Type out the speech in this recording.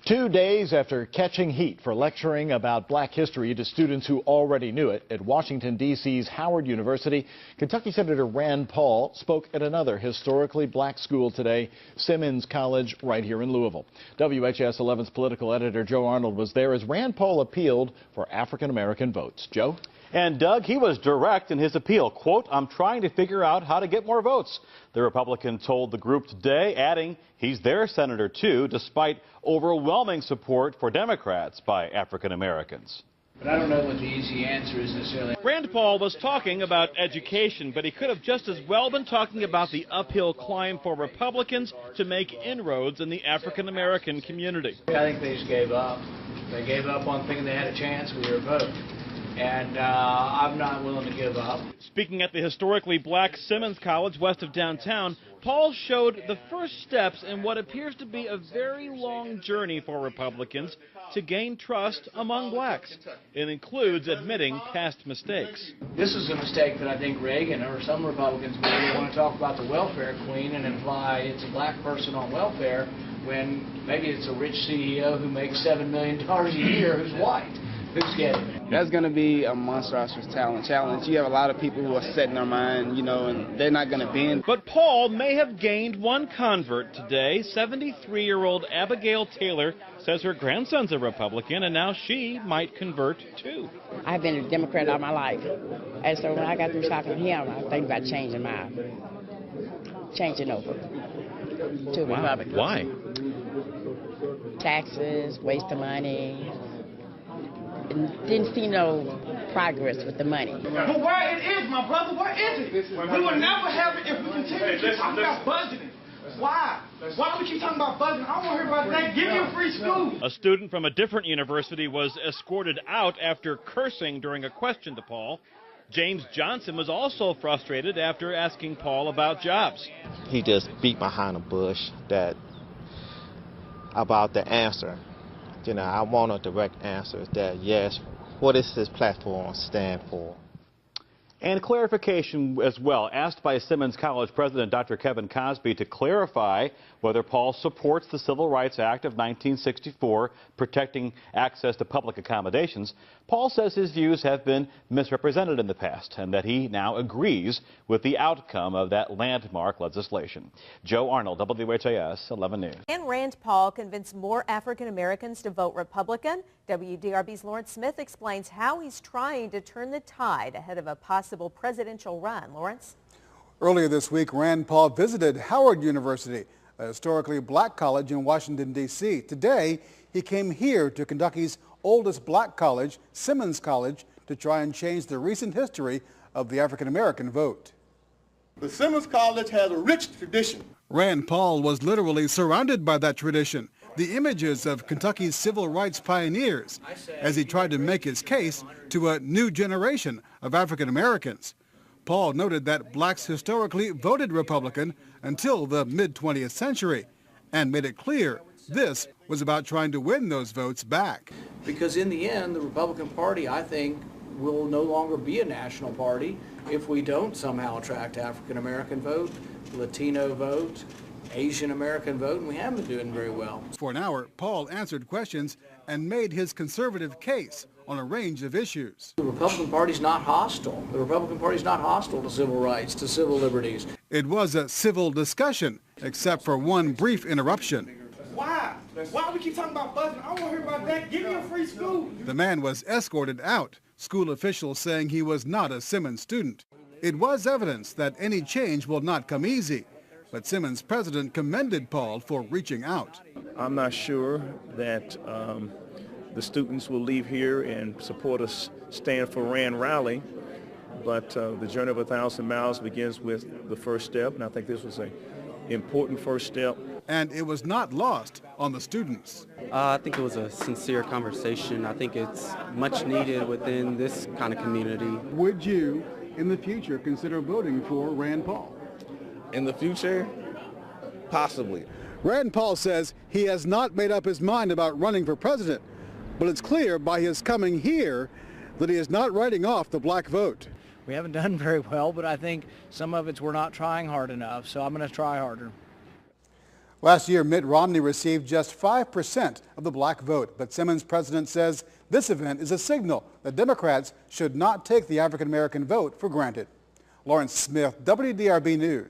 2 days after catching heat for lecturing about black history to students who already knew it at Washington, D.C.'s Howard University, Kentucky Senator Rand Paul spoke at another historically black school today, Simmons College, right here in Louisville. WHS 11's political editor Joe Arnold was there as Rand Paul appealed for African-American votes. Joe? And Doug, he was direct in his appeal. Quote, "I'm trying to figure out how to get more votes." The Republican told the group today, adding he's their senator too, despite overwhelming support for Democrats by African Americans. But I don't know what the easy answer is necessarily. Rand Paul was talking about education, but he could have just as well been talking about the uphill climb for Republicans to make inroads in the African American community. I think they just gave up. They gave up on thinking they had a chance with their vote. And I'm not willing to give up. Speaking at the historically black Simmons College west of downtown, Paul showed the first steps in what appears to be a very long journey for Republicans to gain trust among blacks. It includes admitting past mistakes. This is a mistake that I think Reagan or some Republicans maybe want to talk about the welfare queen and imply it's a black person on welfare when maybe it's a rich CEO who makes $7 million a year who's white. Who's getting it? That's going to be a monstrous challenge. You have a lot of people who are set in their mind, you know, and they're not going to bend. But Paul may have gained one convert today. 73-year-old Abigail Taylor says her grandson's a Republican, and now she might convert too. I've been a Democrat all my life, and so when I got through talking to him, I think about changing over to Republican. Why? Taxes, waste of money. Didn't see no progress with the money. But where it is, my brother, where is it? We will never have it if we continue to talk about budgeting. Why? Why do we keep talking about budgeting? I want to hear about that. Give me a free school. A student from a different university was escorted out after cursing during a question to Paul. James Johnson was also frustrated after asking Paul about jobs. He just beat behind the bush about the answer. You know, I want a direct answer that, yes, what does this platform stand for? And clarification as well, asked by Simmons College President Dr. Kevin Cosby to clarify whether Paul supports the Civil Rights Act of 1964 protecting access to public accommodations. Paul says his views have been misrepresented in the past and that he now agrees with the outcome of that landmark legislation. Joe Arnold, WHAS 11 News. And Rand Paul convinced more African Americans to vote Republican. WDRB's Lawrence Smith explains how he's trying to turn the tide ahead of a possible presidential run. Lawrence? Earlier this week, Rand Paul visited Howard University, a historically black college in Washington, D.C. Today, he came here to Kentucky's oldest black college, Simmons College, to try and change the recent history of the African-American vote. The Simmons College has a rich tradition. Rand Paul was literally surrounded by that tradition, the images of Kentucky's civil rights pioneers, as he tried to make his case to a new generation of African Americans. Paul noted that blacks historically voted Republican until the mid-20th century and made it clear this was about trying to win those votes back. Because in the end, the Republican Party, I think, will no longer be a national party if we don't somehow attract African American vote, Latino vote, Asian American vote, and we haven't been doing very well. For an hour, Paul answered questions and made his conservative case on a range of issues. The Republican Party's not hostile. The Republican Party's not hostile to civil rights, to civil liberties. It was a civil discussion, except for one brief interruption. Why? Why do we keep talking about budgeting? I want to hear about that. Give me a free school. The man was escorted out, school officials saying he was not a Simmons student. It was evidence that any change will not come easy, but Simmons president commended Paul for reaching out. I'm not sure that the students will leave here and support us Stand for Rand rally, but the journey of 1,000 miles begins with the first step, and I think this was an important first step. And it was not lost on the students. I think it was a sincere conversation. I think it's much needed within this kind of community. Would you, in the future, consider voting for Rand Paul? In the future, possibly. Rand Paul says he has not made up his mind about running for president, but it's clear by his coming here that he is not writing off the black vote. We haven't done very well, but I think some of it's we're not trying hard enough, so I'm going to try harder. Last year, Mitt Romney received just 5% of the black vote, but Simmons president says this event is a signal that Democrats should not take the African American vote for granted. Lawrence Smith, WDRB News.